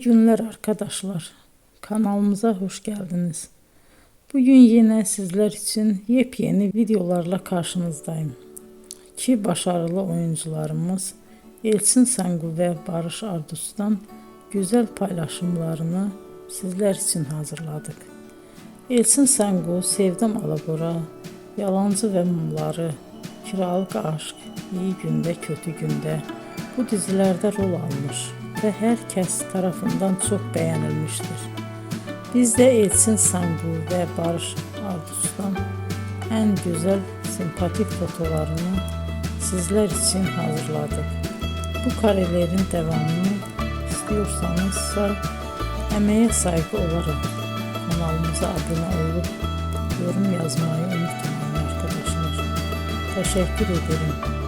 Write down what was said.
İyi günler arkadaşlar. Kanalımıza hoş geldiniz. Bugün yine sizler için yepyeni videolarla karşınızdayım. İki başarılı oyuncularımız Elçin Sangu ve Barış Ardus'tan güzel paylaşımlarını sizler için hazırladık. Elçin Sangu, Sevdim Alabora, Yalancı ve Mumları, Kiralık Aşk, İyi Günde Kötü Günde bu dizilerde rol almış ve herkes tarafından çok beğenilmiştir. Biz de Elçin Sangu ve Barış Ardus'tan en güzel sempatik fotolarını sizler için hazırladık. Bu karelerin devamını istiyorsanızsa emeğe saygı olarak kanalımıza abone olup yorum yazmayı unutmayın arkadaşlar. Teşekkür ederim.